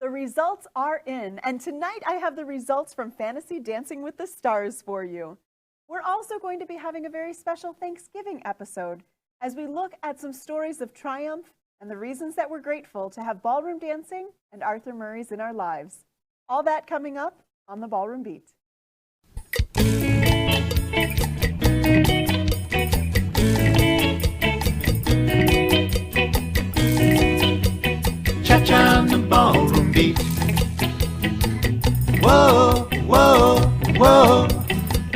The results are in, and tonight I have the results from Fantasy Dancing with the Stars for you. We're also going to be having a very special Thanksgiving episode as we look at some stories of triumph and the reasons that we're grateful to have ballroom dancing and Arthur Murray's in our lives. All that coming up on the Ballroom Beat. Cha-cha on the ballroom beat. Whoa, whoa, whoa.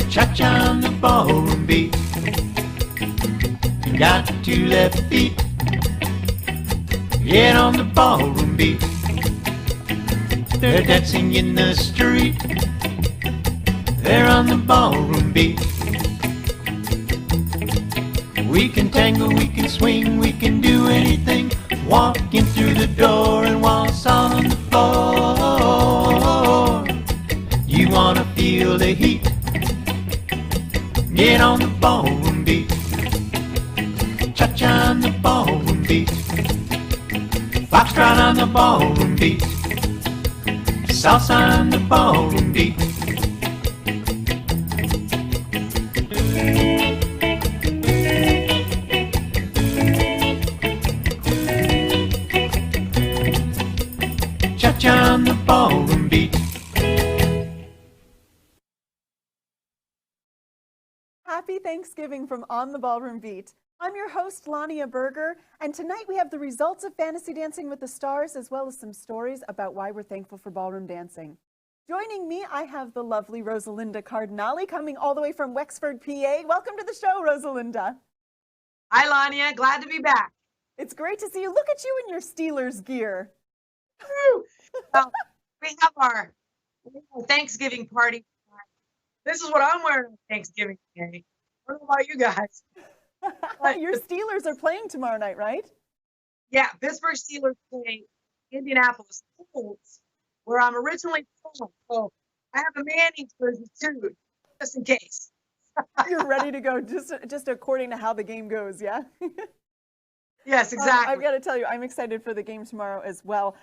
Cha-cha on the ballroom beat. Got two left feet. Get on the ballroom beat. They're dancing in the street. They're on the ballroom beat. We can tango, we can swing, we can do anything. Walking through the door and waltz on the floor. You wanna feel the heat? Get on the ballroom beat. Cha-cha on the ballroom beat. Foxtrot on the ballroom beat. Salsa on the ballroom beat. Cha-cha on the ballroom beat. Happy Thanksgiving from On the Ballroom Beat. I'm your host, Lania Berger, and tonight we have the results of Fantasy Dancing with the Stars, as well as some stories about why we're thankful for ballroom dancing. Joining me, I have the lovely Rosalinda Cardinali, coming all the way from Wexford, PA. Welcome to the show, Rosalinda. Hi, Lania. Glad to be back. It's great to see you. Look at you in your Steelers gear. Well, we have our Thanksgiving party. This is what I'm wearing on Thanksgiving Day. I don't know about you guys. Your Steelers are playing tomorrow night, right? Yeah, Pittsburgh Steelers play Indianapolis Colts, where I'm originally from. So I have a Manning jersey too, just in case. You're ready to go, just according to how the game goes, yeah? Yes, exactly. I've got to tell you, I'm excited for the game tomorrow as well.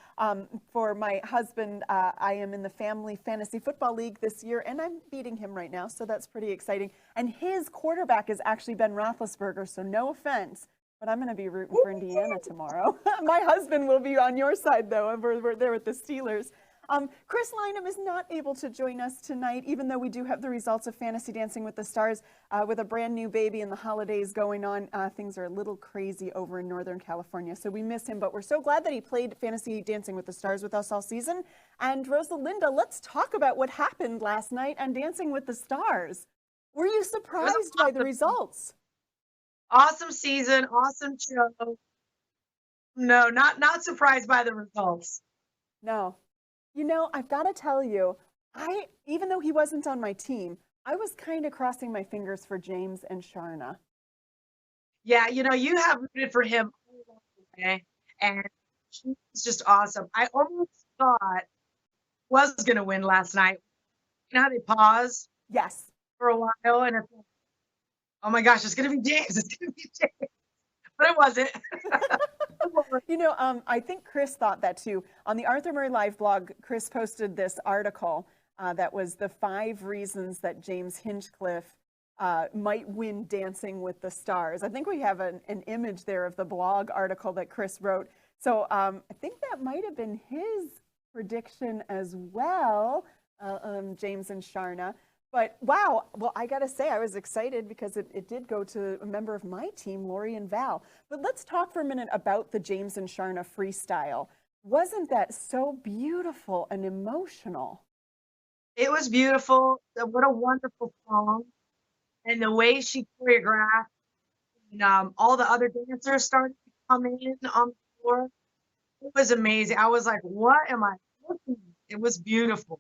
For my husband, I am in the Family Fantasy Football League this year, and I'm beating him right now, so that's pretty exciting. And his quarterback is actually Ben Roethlisberger, so no offense, but I'm going to be rooting for Indiana tomorrow. My husband will be on your side, though. We're there with the Steelers. Chris Lynham is not able to join us tonight, even though we do have the results of Fantasy Dancing with the Stars. With a brand new baby and the holidays going on, things are a little crazy over in Northern California, so we miss him, but we're so glad that he played Fantasy Dancing with the Stars with us all season. And Rosalinda, let's talk about what happened last night on Dancing with the Stars. Were you surprised by the results? Awesome season, awesome show. No, not surprised by the results. No. You know, I've got to tell you, even though he wasn't on my team, I was kind of crossing my fingers for James and Sharna. Yeah, you have rooted for him all along the way, and he's just awesome. I almost thought was going to win last night. You know how they paused Yes. for a while, and it's like, oh my gosh, it's going to be James. It's going to be James. But it wasn't. You know, I think Chris thought that too. On the Arthur Murray Live blog, Chris posted this article that was the 5 reasons that James Hinchcliffe might win Dancing with the Stars. I think we have an image there of the blog article that Chris wrote. So I think that might have been his prediction as well, James and Sharna. But wow, well, I got to say, I was excited because it did go to a member of my team, Lori and Val. But let's talk for a minute about the James and Sharna freestyle. Wasn't that so beautiful and emotional? It was beautiful. What a wonderful song. And the way she choreographed, and all the other dancers started to come in on the floor. It was amazing. I was like, what am I looking at? It was beautiful.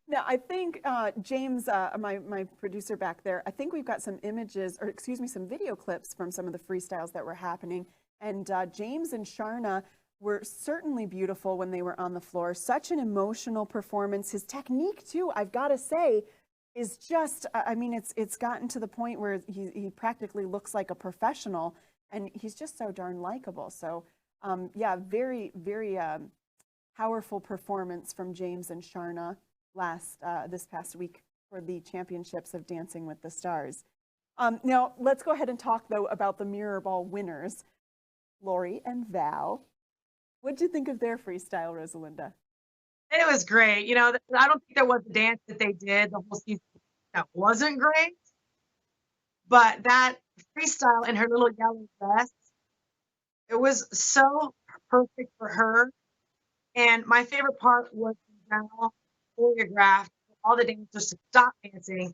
Now, I think James, my producer back there, I think we've got some images, or excuse me, some video clips from some of the freestyles that were happening. And James and Sharna were certainly beautiful when they were on the floor. Such an emotional performance. His technique, too, I've got to say, is just, I mean, it's gotten to the point where he practically looks like a professional, and he's just so darn likable. So, yeah, very, very powerful performance from James and Sharna this past week for the championships of Dancing with the Stars. Now, let's go ahead and talk, though, about the mirror ball winners, Lori and Val. What did you think of their freestyle, Rosalinda? It was great. You know, I don't think there was a dance that they did the whole season that wasn't great. But that freestyle in her little yellow dress, it was so perfect for her. And my favorite part was Val choreographed all the dancers to stop dancing.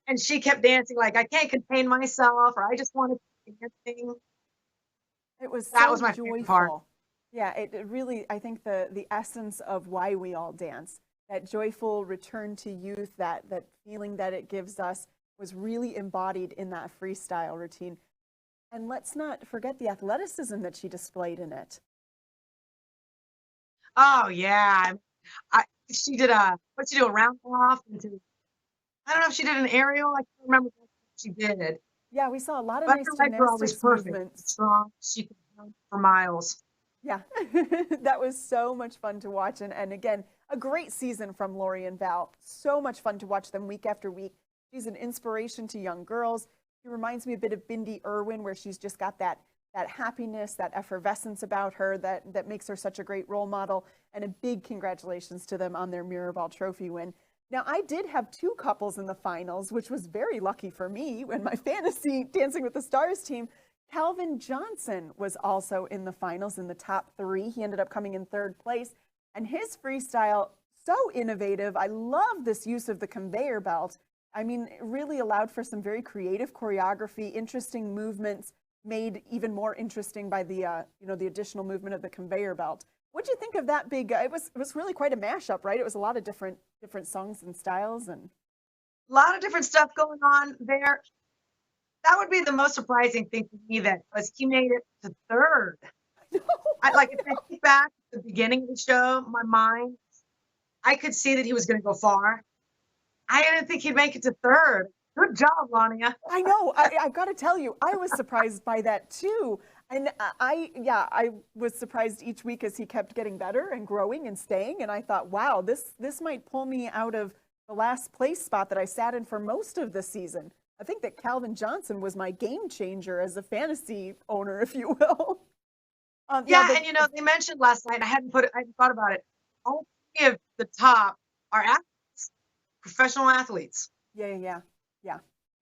And she kept dancing like, I can't contain myself, or I just want to keep dancing. It was That so was my favorite part. joyful. Yeah, it really, I think the essence of why we all dance, that joyful return to youth, that feeling that it gives us was really embodied in that freestyle routine. And let's not forget the athleticism that she displayed in it. Oh yeah. She did a round off into, I don't know if she did an aerial, I can't remember what she did. Yeah, we saw a lot of But nice her legs were always gymnastics perfect, movements. strong, she could run for miles. Yeah, that was so much fun to watch. And again, a great season from Lori and Val. So much fun to watch them week after week. She's an inspiration to young girls. She reminds me a bit of Bindi Irwin, where she's just got that happiness, that effervescence about her that makes her such a great role model. And a big congratulations to them on their mirror ball trophy win. Now, I did have two couples in the finals, which was very lucky for me when my fantasy Dancing with the Stars team, Calvin Johnson, was also in the finals in the top 3. He ended up coming in 3rd place. And his freestyle, so innovative. I love this use of the conveyor belt. I mean, it really allowed for some very creative choreography, interesting movements, made even more interesting by the the additional movement of the conveyor belt. What did you think of that big? It was really quite a mashup, right? It was a lot of different songs and styles, and A lot of different stuff going on there. That would be the most surprising thing for me, that was he made it to 3rd. If I think back to the beginning of the show, my mind, I could see that he was going to go far. I didn't think he'd make it to 3rd. Good job, Lania. I know. I got to tell you, I was surprised by that too. And I was surprised each week as he kept getting better and growing and staying. And I thought, wow, this might pull me out of the last place spot that I sat in for most of the season. I think that Calvin Johnson was my game changer as a fantasy owner, if you will. And they mentioned last night, I hadn't thought about it. All 3 of the top are athletes, professional athletes. Yeah.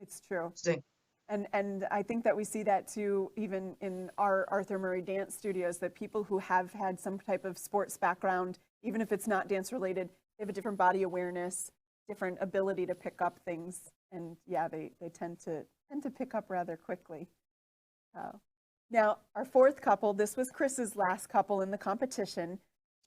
It's true. Interesting. And I think that we see that too, even in our Arthur Murray Dance Studios, that people who have had some type of sports background, even if it's not dance related, they have a different body awareness, different ability to pick up things. And yeah, they tend to pick up rather quickly. Now, our 4th couple, this was Chris's last couple in the competition.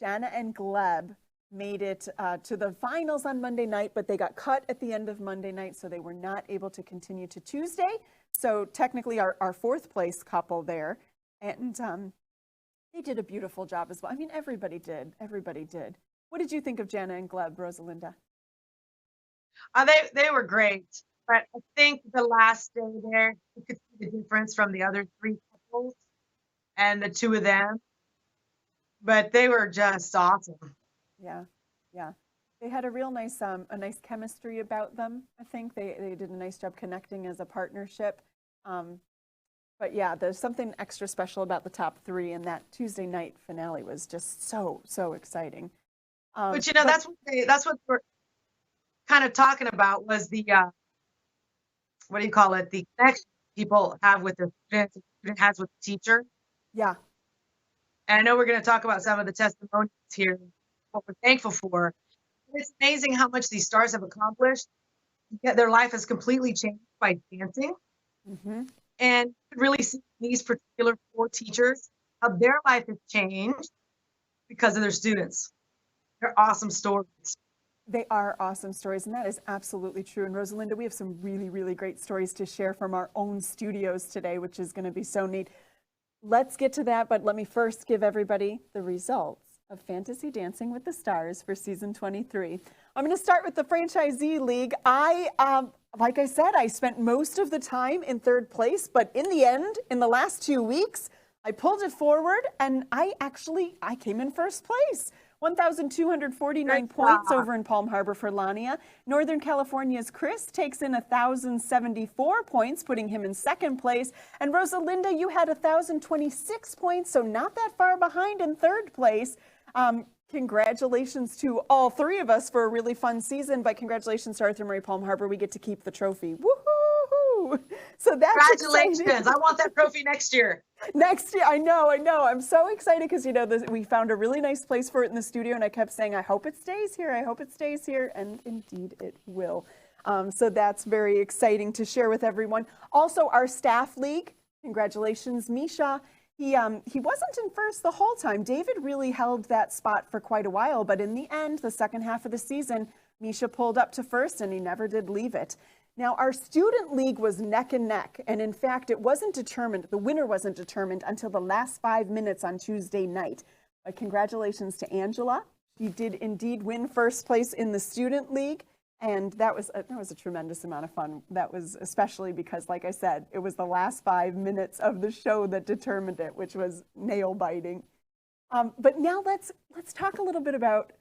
Jana and Gleb made it to the finals on Monday night, but they got cut at the end of Monday night, so they were not able to continue to Tuesday. So technically our 4th place couple there. And they did a beautiful job as well. I mean, everybody did. What did you think of Jana and Gleb, Rosalinda? They were great, but I think the last day there, you could see the difference from the other 3 couples and the 2 of them. But they were just awesome. Yeah. They had a real nice chemistry about them. I think they did a nice job connecting as a partnership. But yeah, there's something extra special about the top 3, and that Tuesday night finale was just so exciting. But that's what we're kind of talking about, was the what do you call it? The connection people have with their students, the student has with the teacher. Yeah. And I know we're going to talk about some of the testimonials here, what we're thankful for. It's amazing how much these stars have accomplished. Yet their life has completely changed by dancing. Mm-hmm. And you could really see these particular 4 teachers, how their life has changed because of their students. They're awesome stories. They are awesome stories, and that is absolutely true. And Rosalinda, we have some really great stories to share from our own studios today, which is going to be so neat. Let's get to that, but let me first give everybody the results of Fantasy Dancing with the Stars for season 23. I'm going to start with the Franchisee League. Like I said, I spent most of the time in 3rd place, but in the end, in the last 2 weeks, I pulled it forward and I came in 1st place. 1,249 points over in Palm Harbor for Lania. Northern California's Chris takes in 1,074 points, putting him in second place. And Rosalinda, you had 1,026 points, so not that far behind in third place. Congratulations to all three of us for a really fun season, but congratulations to Arthur Murray Palm Harbor. We get to keep the trophy. Woohoo! So that's congratulations. Exciting. I want that trophy next year. Next year, I know. I'm so excited because, you know, we found a really nice place for it in the studio, and I kept saying, I hope it stays here. I hope it stays here. And indeed it will. So that's very exciting to share with everyone. Also, our staff league, congratulations, Misha. He wasn't in first the whole time. David really held that spot for quite a while, but in the end, the second half of the season, Misha pulled up to first and he never did leave it. Now, our student league was neck and neck, and in fact, it wasn't determined, the winner wasn't determined until the last 5 minutes on Tuesday night. But congratulations to Angela. She did indeed win first place in the student league, and that was a tremendous amount of fun. That was especially because, like I said, it was the last 5 minutes of the show that determined it, which was nail-biting. But now let's talk a little bit about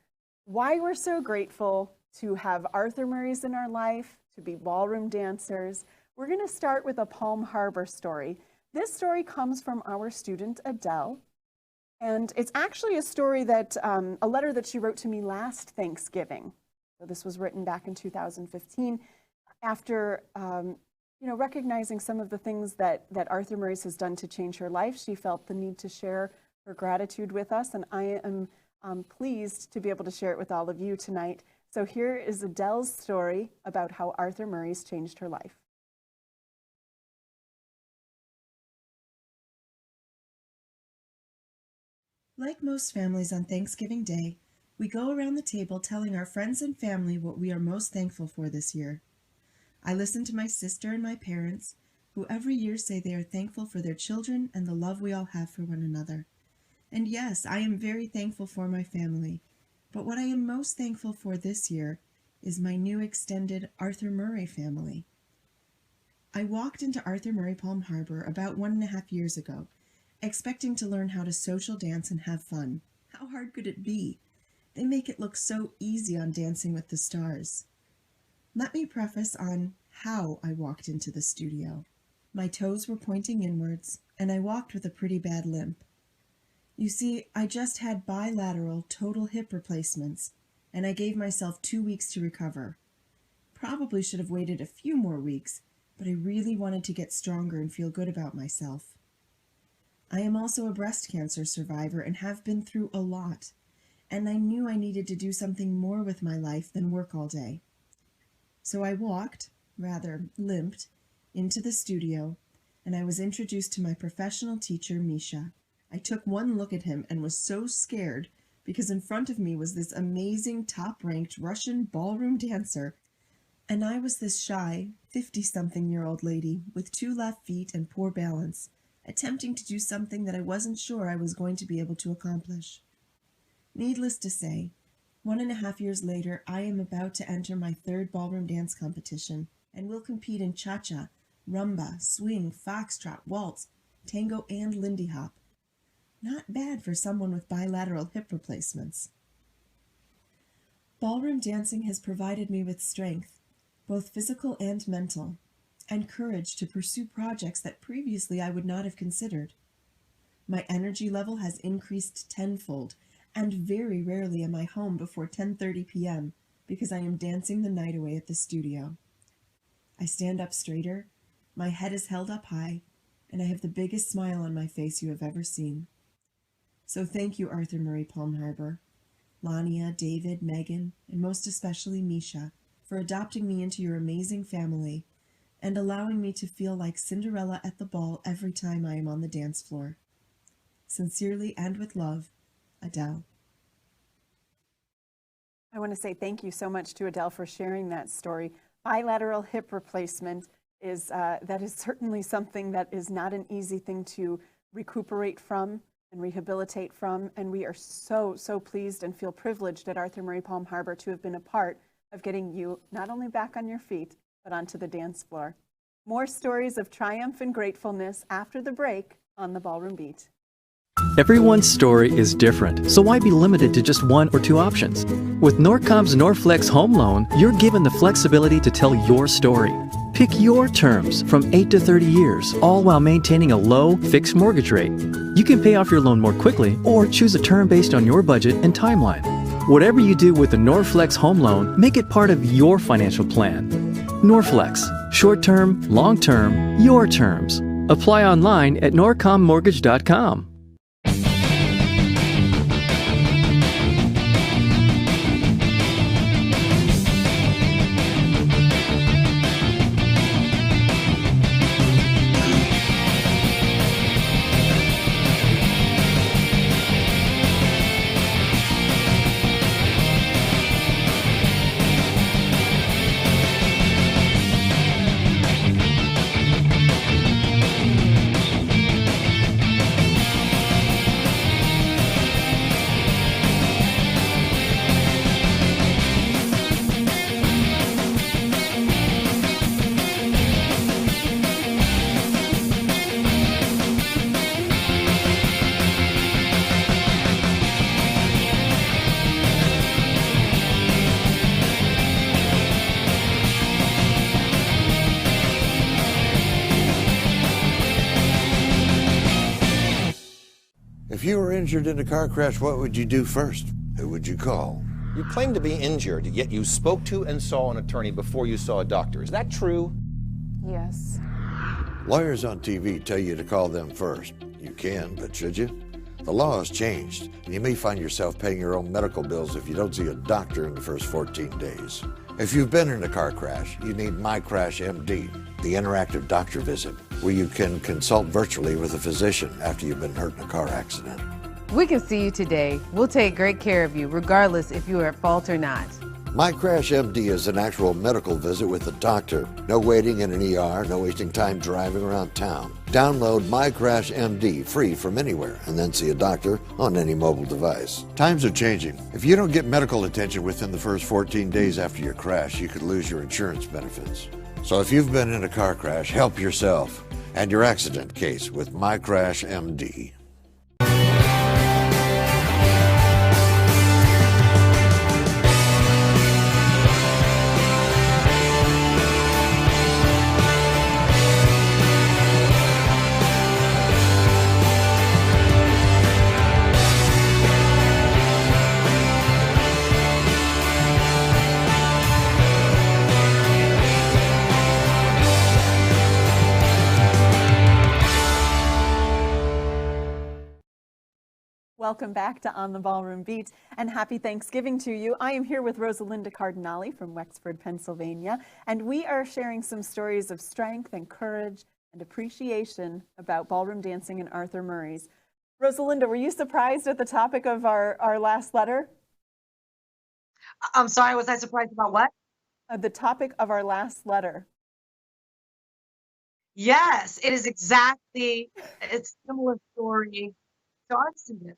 why we're so grateful to have Arthur Murrays in our life, to be ballroom dancers. We're going to start with a Palm Harbor story. This story comes from our student Adele, and it's actually a story that, a letter that she wrote to me last Thanksgiving. So this was written back in 2015 after, recognizing some of the things that Arthur Murray's has done to change her life. She felt the need to share her gratitude with us, and I am pleased to be able to share it with all of you tonight. So here is Adele's story about how Arthur Murray's changed her life. Like most families on Thanksgiving Day, we go around the table telling our friends and family what we are most thankful for this year. I listen to my sister and my parents, who every year say they are thankful for their children and the love we all have for one another. And yes, I am very thankful for my family. But what I am most thankful for this year is my new extended Arthur Murray family. I walked into Arthur Murray Palm Harbor about 1.5 years ago, expecting to learn how to social dance and have fun. How hard could it be? They make it look so easy on Dancing with the Stars. Let me preface on how I walked into the studio. My toes were pointing inwards, and I walked with a pretty bad limp. You see, I just had bilateral total hip replacements, and I gave myself 2 weeks to recover. Probably should have waited a few more weeks, but I really wanted to get stronger and feel good about myself. I am also a breast cancer survivor and have been through a lot, and I knew I needed to do something more with my life than work all day. So I walked, rather limped, into the studio, and I was introduced to my professional teacher, Misha. I took one look at him and was so scared because in front of me was this amazing top-ranked Russian ballroom dancer, and I was this shy, 50-something-year-old lady with 2 left feet and poor balance, attempting to do something that I wasn't sure I was going to be able to accomplish. Needless to say, 1.5 years later, I am about to enter my 3rd ballroom dance competition and will compete in cha-cha, rumba, swing, foxtrot, waltz, tango, and Lindy Hop. Not bad for someone with bilateral hip replacements. Ballroom dancing has provided me with strength, both physical and mental, and courage to pursue projects that previously I would not have considered. My energy level has increased tenfold, and very rarely am I home before 10:30 p.m. because I am dancing the night away at the studio. I stand up straighter, my head is held up high, and I have the biggest smile on my face you have ever seen. So thank you, Arthur Murray Palm Harbor, Lania, David, Megan, and most especially Misha, for adopting me into your amazing family and allowing me to feel like Cinderella at the ball every time I am on the dance floor. Sincerely and with love, Adele. I want to say thank you so much to Adele for sharing that story. Bilateral hip replacement is that is certainly something that is not an easy thing to recuperate from and rehabilitate from, and we are so pleased and feel privileged at Arthur Murray Palm Harbor to have been a part of getting you not only back on your feet, but onto the dance floor. More stories of triumph and gratefulness after the break on the Ballroom Beat. Everyone's story is different, so why be limited to just one or two options? With Norcom's Norflex Home Loan, you're given the flexibility to tell your story. Pick your terms from 8 to 30 years, all while maintaining a low, fixed mortgage rate. You can pay off your loan more quickly or choose a term based on your budget and timeline. Whatever you do with the Norflex Home Loan, make it part of your financial plan. Norflex. Short-term, long-term, your terms. Apply online at norcommortgage.com. If you were injured in a car crash, what would you do first? Who would you call? You claim to be injured, yet you spoke to and saw an attorney before you saw a doctor. Is that true? Yes. Lawyers on TV tell you to call them first. You can, but should you? The law has changed, and you may find yourself paying your own medical bills if you don't see a doctor in the first 14 days. If you've been in a car crash, you need MyCrashMD, the interactive doctor visit, where you can consult virtually with a physician after you've been hurt in a car accident. We can see you today. We'll take great care of you, regardless if you are at fault or not. MyCrashMD is an actual medical visit with a doctor. No waiting in an ER, no wasting time driving around town. Download MyCrashMD free from anywhere and then see a doctor on any mobile device. Times are changing. If you don't get medical attention within the first 14 days after your crash, you could lose your insurance benefits. So if you've been in a car crash, help yourself and your accident case with MyCrashMD. Welcome back to On the Ballroom Beat, and happy Thanksgiving to you. I am here with Rosalinda Cardinali from Wexford, Pennsylvania, and we are sharing some stories of strength and courage and appreciation about ballroom dancing and Arthur Murray's. Rosalinda, were you surprised at the topic of our last letter? I'm sorry, was I surprised about what? The topic of our last letter. Yes, it is exactly, it's a similar story to our student.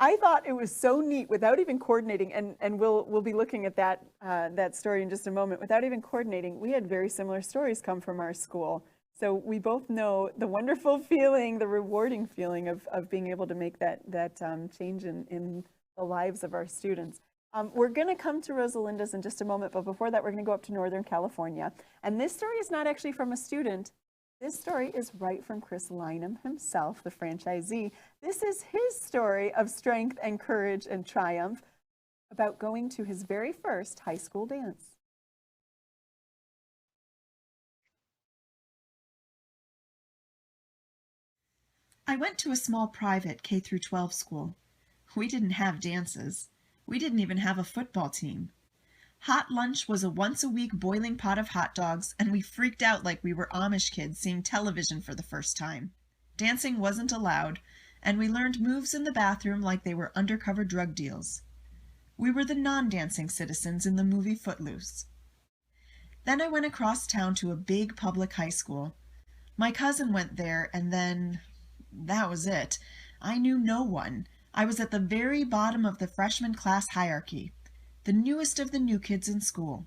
I thought it was so neat without even coordinating, and we'll be looking at that story in just a moment. Without even coordinating, we had very similar stories come from our school. So we both know the wonderful feeling, the rewarding feeling of being able to make that change in the lives of our students. We're going to come to Rosalinda's in just a moment, but before that, we're going to go up to Northern California. And this story is not actually from a student. This story is right from Chris Lynham himself, the franchisee. This is his story of strength and courage and triumph about going to his very first high school dance. I went to a small private K-12 school. We didn't have dances. We didn't even have a football team. Hot lunch was a once-a-week boiling pot of hot dogs, and we freaked out like we were Amish kids seeing television for the first time. Dancing wasn't allowed, and we learned moves in the bathroom like they were undercover drug deals. We were the non-dancing citizens in the movie Footloose. Then I went across town to a big public high school. My cousin went there, and then that was it. I knew no one. I was at the very bottom of the freshman class hierarchy, the newest of the new kids in school.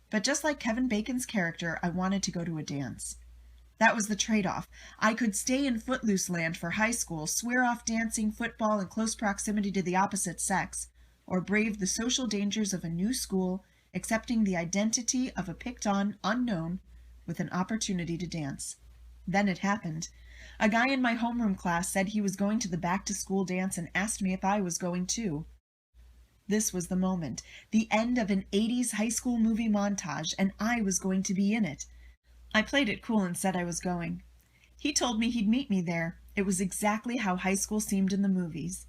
But just like Kevin Bacon's character, I wanted to go to a dance. That was the trade-off. I could stay in Footloose land for high school, swear off dancing, football, and close proximity to the opposite sex, or brave the social dangers of a new school, accepting the identity of a picked-on unknown with an opportunity to dance. Then it happened. A guy in my homeroom class said he was going to the back-to-school dance and asked me if I was going too. This was the moment, the end of an 80s high school movie montage, and I was going to be in it. I played it cool and said I was going. He told me he'd meet me there. It was exactly how high school seemed in the movies.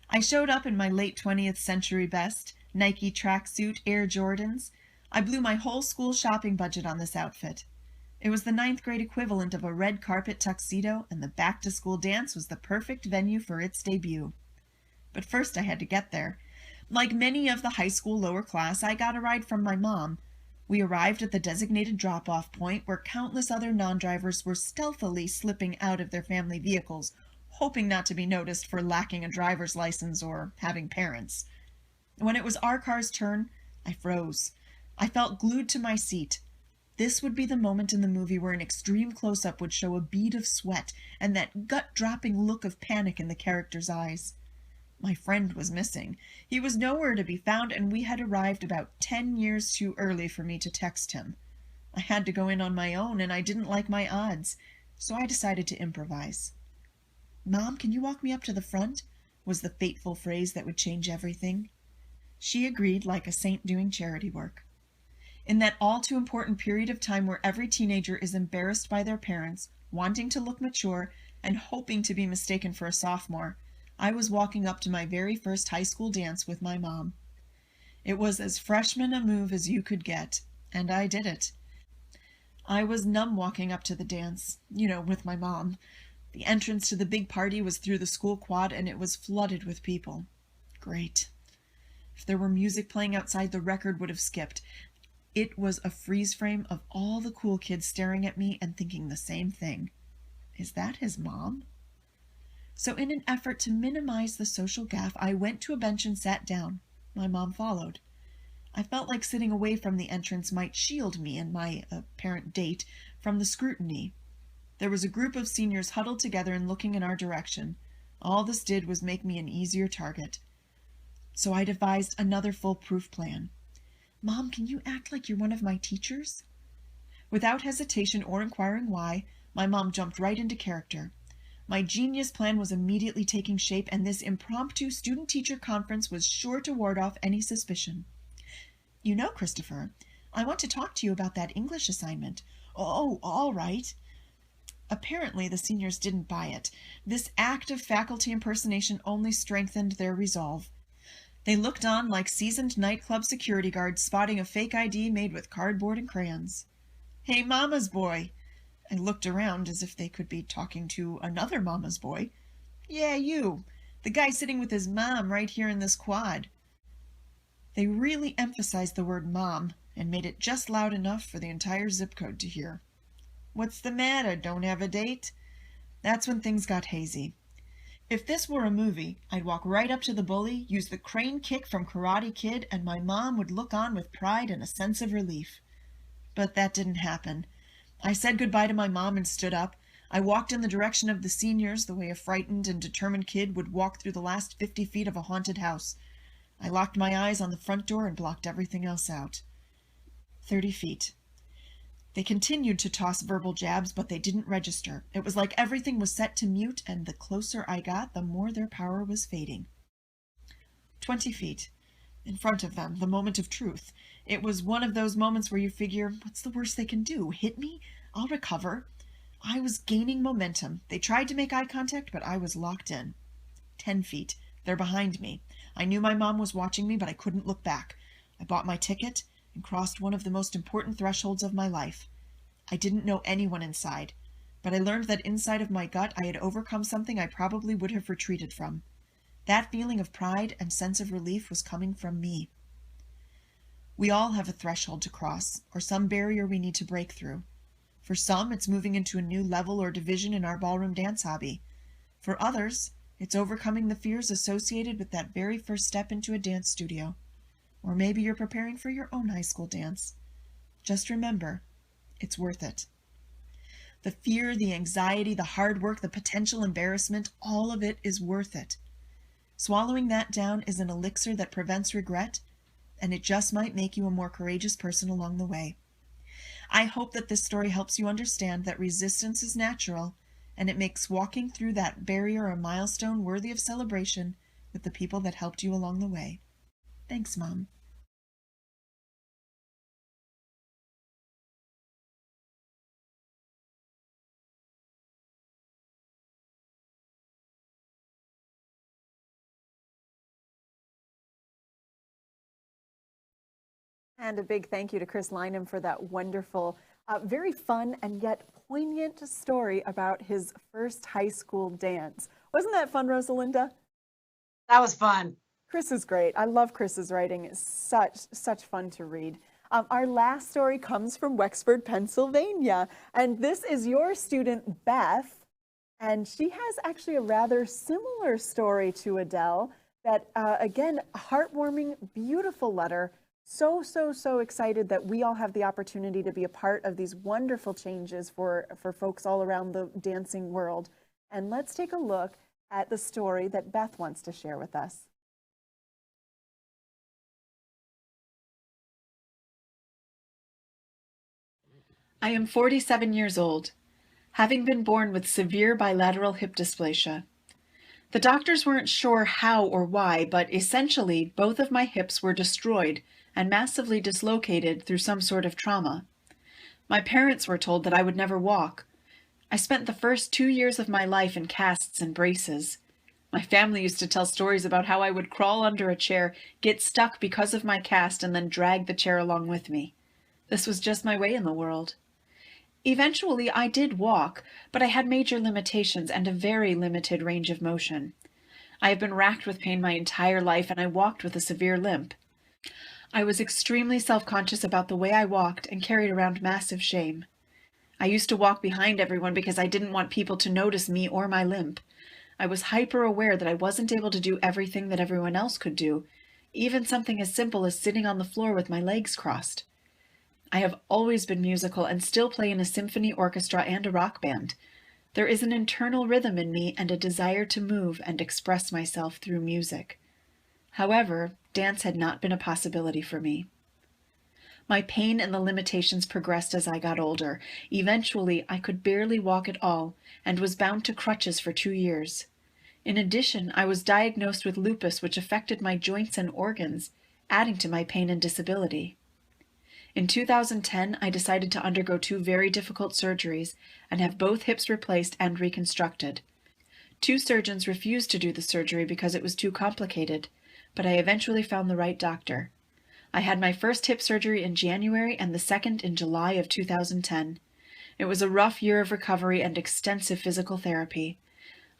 I showed up in my late 20th century best, Nike tracksuit, Air Jordans. I blew my whole school shopping budget on this outfit. It was the 9th grade equivalent of a red carpet tuxedo, and the back-to-school dance was the perfect venue for its debut. But first I had to get there. Like many of the high school lower class, I got a ride from my mom. We arrived at the designated drop-off point where countless other non-drivers were stealthily slipping out of their family vehicles, hoping not to be noticed for lacking a driver's license or having parents. When it was our car's turn, I froze. I felt glued to my seat. This would be the moment in the movie where an extreme close-up would show a bead of sweat and that gut-dropping look of panic in the character's eyes. My friend was missing. He was nowhere to be found, and we had arrived about 10 years too early for me to text him. I had to go in on my own, and I didn't like my odds, so I decided to improvise. "Mom, can you walk me up to the front?" was the fateful phrase that would change everything. She agreed like a saint doing charity work. In that all-too-important period of time where every teenager is embarrassed by their parents, wanting to look mature, and hoping to be mistaken for a sophomore, I was walking up to my very first high school dance with my mom. It was as freshman a move as you could get, and I did it. I was numb walking up to the dance, with my mom. The entrance to the big party was through the school quad, and it was flooded with people. Great. If there were music playing outside, the record would have skipped. It was a freeze frame of all the cool kids staring at me and thinking the same thing. Is that his mom? So in an effort to minimize the social gaffe, I went to a bench and sat down. My mom followed. I felt like sitting away from the entrance might shield me and my apparent date from the scrutiny. There was a group of seniors huddled together and looking in our direction. All this did was make me an easier target. So I devised another foolproof plan. "Mom, can you act like you're one of my teachers?" Without hesitation or inquiring why, my mom jumped right into character. My genius plan was immediately taking shape, and this impromptu student-teacher conference was sure to ward off any suspicion. "You know, Christopher, I want to talk to you about that English assignment." "Oh, all right." Apparently, the seniors didn't buy it. This act of faculty impersonation only strengthened their resolve. They looked on like seasoned nightclub security guards spotting a fake ID made with cardboard and crayons. "Hey, Mama's boy." I looked around as if they could be talking to another mama's boy. "Yeah, you. The guy sitting with his mom right here in this quad." They really emphasized the word mom and made it just loud enough for the entire zip code to hear. "What's the matter? Don't have a date?" That's when things got hazy. If this were a movie, I'd walk right up to the bully, use the crane kick from Karate Kid, and my mom would look on with pride and a sense of relief. But that didn't happen. I said goodbye to my mom and stood up. I walked in the direction of the seniors the way a frightened and determined kid would walk through the last 50 feet of a haunted house. I locked my eyes on the front door and blocked everything else out. 30 feet. They continued to toss verbal jabs, but they didn't register. It was like everything was set to mute, and the closer I got, the more their power was fading. 20 feet. In front of them, the moment of truth. It was one of those moments where you figure, what's the worst they can do? Hit me? I'll recover. I was gaining momentum. They tried to make eye contact, but I was locked in. 10 feet. They're behind me. I knew my mom was watching me, but I couldn't look back. I bought my ticket and crossed one of the most important thresholds of my life. I didn't know anyone inside, but I learned that inside of my gut I had overcome something I probably would have retreated from. That feeling of pride and sense of relief was coming from me. We all have a threshold to cross, or some barrier we need to break through. For some, it's moving into a new level or division in our ballroom dance hobby. For others, it's overcoming the fears associated with that very first step into a dance studio. Or maybe you're preparing for your own high school dance. Just remember, it's worth it. The fear, the anxiety, the hard work, the potential embarrassment, all of it is worth it. Swallowing that down is an elixir that prevents regret, and it just might make you a more courageous person along the way. I hope that this story helps you understand that resistance is natural, and it makes walking through that barrier a milestone worthy of celebration with the people that helped you along the way. Thanks, Mom. And a big thank you to Chris Lynham for that wonderful, very fun and yet poignant story about his first high school dance. Wasn't that fun, Rosalinda? That was fun. Chris is great. I love Chris's writing. It's such fun to read. Our last story comes from Wexford, Pennsylvania. And this is your student, Beth. And she has actually a rather similar story to Adele that, again, heartwarming, beautiful letter. So excited that we all have the opportunity to be a part of these wonderful changes for folks all around the dancing world. And let's take a look at the story that Beth wants to share with us. I am 47 years old, having been born with severe bilateral hip dysplasia. The doctors weren't sure how or why, but essentially both of my hips were destroyed and massively dislocated through some sort of trauma. My parents were told that I would never walk. I spent the first 2 years of my life in casts and braces. My family used to tell stories about how I would crawl under a chair, get stuck because of my cast, and then drag the chair along with me. This was just my way in the world. Eventually, I did walk, but I had major limitations and a very limited range of motion. I have been racked with pain my entire life, and I walked with a severe limp. I was extremely self-conscious about the way I walked and carried around massive shame. I used to walk behind everyone because I didn't want people to notice me or my limp. I was hyper-aware that I wasn't able to do everything that everyone else could do, even something as simple as sitting on the floor with my legs crossed. I have always been musical and still play in a symphony orchestra and a rock band. There is an internal rhythm in me and a desire to move and express myself through music. However, dance had not been a possibility for me. My pain and the limitations progressed as I got older. Eventually, I could barely walk at all and was bound to crutches for 2 years. In addition, I was diagnosed with lupus, which affected my joints and organs, adding to my pain and disability. In 2010, I decided to undergo 2 very difficult surgeries and have both hips replaced and reconstructed. 2 surgeons refused to do the surgery because it was too complicated, but I eventually found the right doctor. I had my first hip surgery in January and the second in July of 2010. It was a rough year of recovery and extensive physical therapy.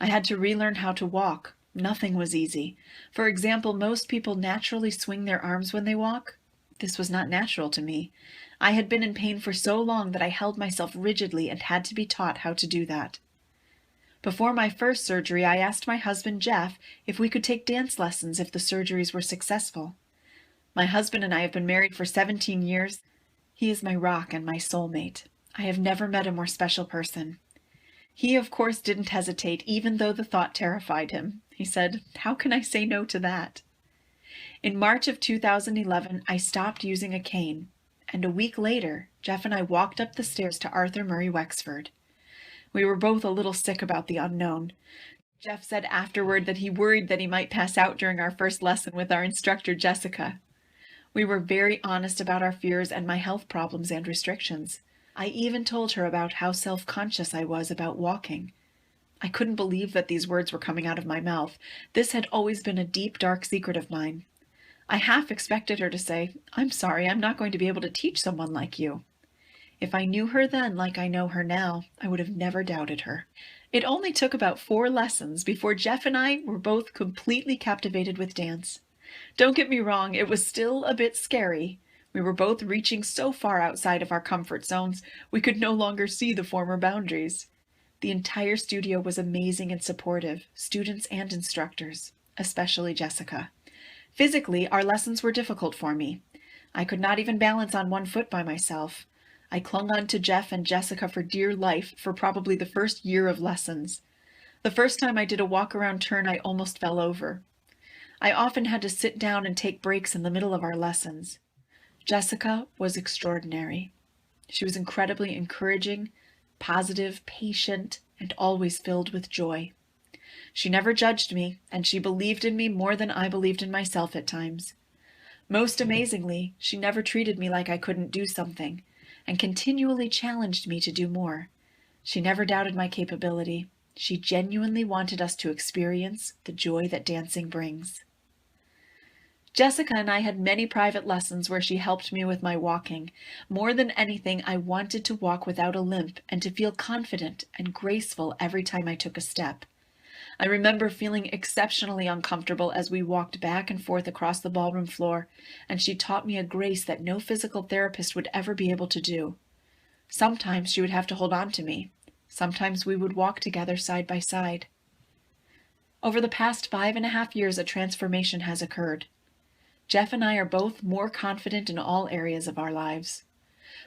I had to relearn how to walk. Nothing was easy. For example, most people naturally swing their arms when they walk. This was not natural to me. I had been in pain for so long that I held myself rigidly and had to be taught how to do that. Before my first surgery, I asked my husband, Jeff, if we could take dance lessons if the surgeries were successful. My husband and I have been married for 17 years. He is my rock and my soulmate. I have never met a more special person. He, of course, didn't hesitate, even though the thought terrified him. He said, "How can I say no to that?" In March of 2011, I stopped using a cane, and a week later, Jeff and I walked up the stairs to Arthur Murray Wexford. We were both a little sick about the unknown. Jeff said afterward that he worried that he might pass out during our first lesson with our instructor, Jessica. We were very honest about our fears and my health problems and restrictions. I even told her about how self-conscious I was about walking. I couldn't believe that these words were coming out of my mouth. This had always been a deep, dark secret of mine. I half expected her to say, "I'm sorry, I'm not going to be able to teach someone like you." If I knew her then like I know her now, I would have never doubted her. It only took about 4 lessons before Jeff and I were both completely captivated with dance. Don't get me wrong, it was still a bit scary. We were both reaching so far outside of our comfort zones, we could no longer see the former boundaries. The entire studio was amazing and supportive, students and instructors, especially Jessica. Physically, our lessons were difficult for me. I could not even balance on one foot by myself. I clung on to Jeff and Jessica for dear life for probably the first year of lessons. The first time I did a walk-around turn, I almost fell over. I often had to sit down and take breaks in the middle of our lessons. Jessica was extraordinary. She was incredibly encouraging, positive, patient, and always filled with joy. She never judged me, and she believed in me more than I believed in myself at times. Most amazingly, she never treated me like I couldn't do something, and continually challenged me to do more. She never doubted my capability. She genuinely wanted us to experience the joy that dancing brings. Jessica and I had many private lessons where she helped me with my walking. More than anything, I wanted to walk without a limp and to feel confident and graceful every time I took a step. I remember feeling exceptionally uncomfortable as we walked back and forth across the ballroom floor, and she taught me a grace that no physical therapist would ever be able to do. Sometimes she would have to hold on to me. Sometimes we would walk together side by side. Over the past 5.5 years, a transformation has occurred. Jeff and I are both more confident in all areas of our lives.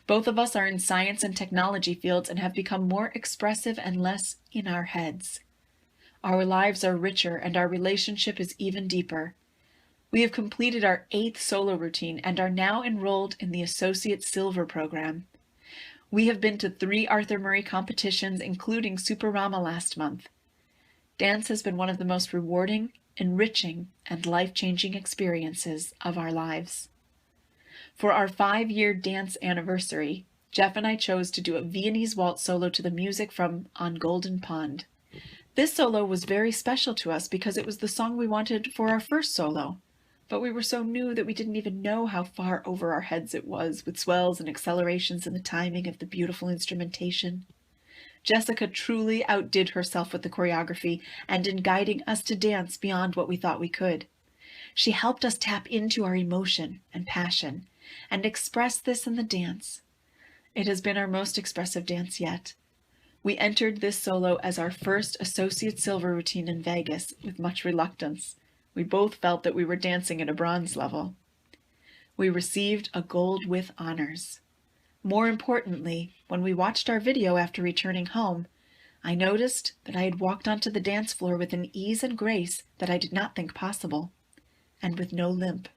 Both of us are in science and technology fields and have become more expressive and less in our heads. Our lives are richer and our relationship is even deeper. We have completed our 8th solo routine and are now enrolled in the Associate Silver program. We have been to 3 Arthur Murray competitions, including Superama last month. Dance has been one of the most rewarding, enriching, and life-changing experiences of our lives. For our 5-year dance anniversary, Jeff and I chose to do a Viennese waltz solo to the music from On Golden Pond. This solo was very special to us because it was the song we wanted for our first solo, but we were so new that we didn't even know how far over our heads it was, with swells and accelerations and the timing of the beautiful instrumentation. Jessica truly outdid herself with the choreography and in guiding us to dance beyond what we thought we could. She helped us tap into our emotion and passion and express this in the dance. It has been our most expressive dance yet. We entered this solo as our first Associate Silver routine in Vegas with much reluctance. We both felt that we were dancing at a bronze level. We received a gold with honors. More importantly, when we watched our video after returning home, I noticed that I had walked onto the dance floor with an ease and grace that I did not think possible, and with no limp.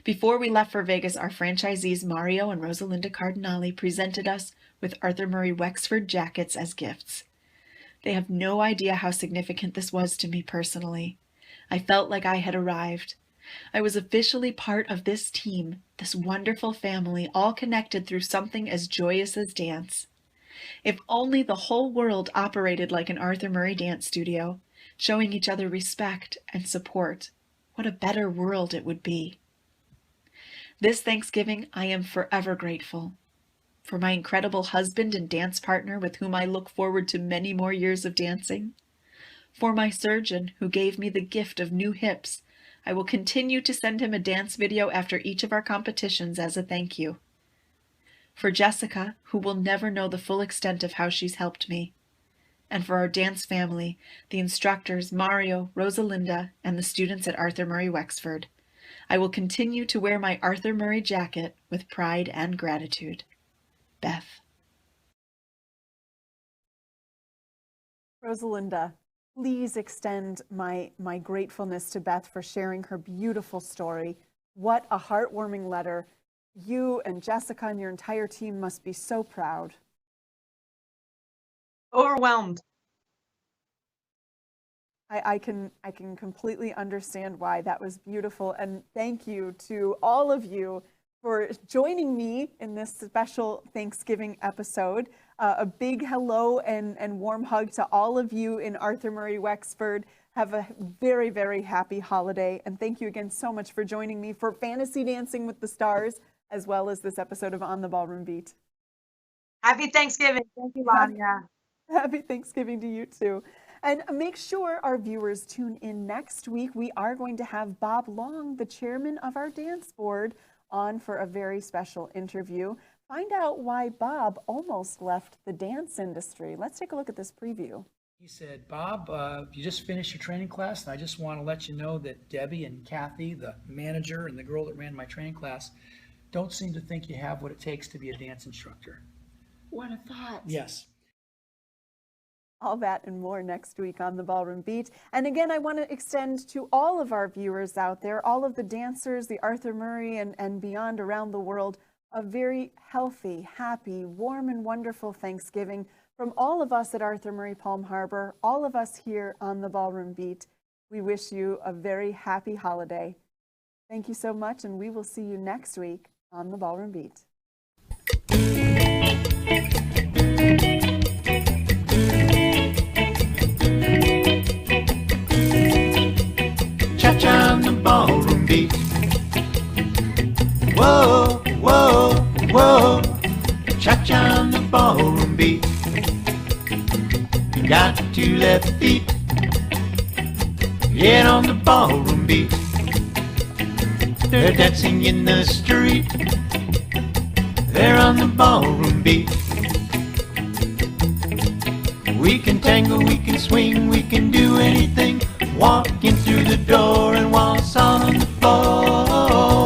Before we left for Vegas, our franchisees Mario and Rosalinda Cardinali presented us with Arthur Murray Wexford jackets as gifts. They have no idea how significant this was to me personally. I felt like I had arrived. I was officially part of this team, this wonderful family, all connected through something as joyous as dance. If only the whole world operated like an Arthur Murray dance studio, showing each other respect and support, what a better world it would be. This Thanksgiving, I am forever grateful. For my incredible husband and dance partner with whom I look forward to many more years of dancing. For my surgeon who gave me the gift of new hips. I will continue to send him a dance video after each of our competitions as a thank you. For Jessica, who will never know the full extent of how she's helped me. And for our dance family, the instructors Mario, Rosalinda, and the students at Arthur Murray Wexford. I will continue to wear my Arthur Murray jacket with pride and gratitude. Beth. Rosalinda, please extend my gratefulness to Beth for sharing her beautiful story. What a heartwarming letter. You and Jessica and your entire team must be so proud. Overwhelmed. I can completely understand why. That was beautiful. And thank you to all of you for joining me in this special Thanksgiving episode. A big hello and warm hug to all of you in Arthur Murray Wexford. Have a very, very happy holiday. And thank you again so much for joining me for Fantasy Dancing with the Stars, as well as this episode of On the Ballroom Beat. Happy Thanksgiving. Thank you, Lavia. Happy Thanksgiving to you too. And make sure our viewers tune in next week. We are going to have Bob Long, the chairman of our dance board, on for a very special interview. Find out why Bob almost left the dance industry. Let's take a look at this preview. He said, Bob, you just finished your training class, and I just want to let you know that Debbie and Kathy, the manager and the girl that ran my training class, don't seem to think you have what it takes to be a dance instructor. What a thought. Yes. All that and more next week on the Ballroom Beat. And again, I want to extend to all of our viewers out there, all of the dancers, the Arthur Murray and beyond around the world, a very healthy, happy, warm and wonderful Thanksgiving from all of us at Arthur Murray Palm Harbor, all of us here on the Ballroom Beat. We wish you a very happy holiday. Thank you so much, and we will see you next week on the Ballroom Beat. Cha-cha on the ballroom beat. Whoa, whoa, whoa. Cha-cha on the ballroom beat. You got two left feet. Get on the ballroom beat. They're dancing in the street. They're on the ballroom beat. We can tango, we can swing, we can do anything. Walk in through the door and waltz on the floor.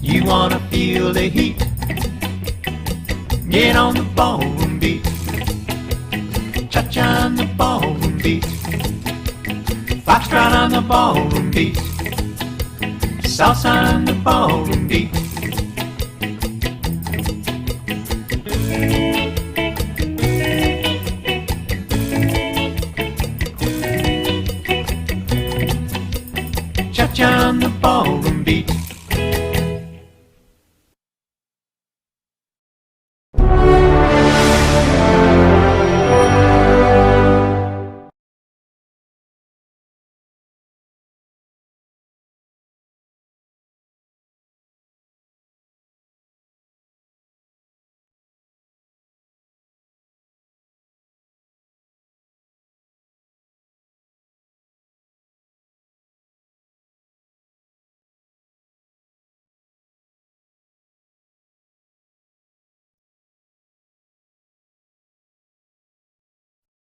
You wanna feel the heat? Get on the ballroom beat. Cha-cha on the ballroom beat. Foxtrot on the ballroom beat. Salsa on the ballroom beat. Cha-cha on the ballroom beat.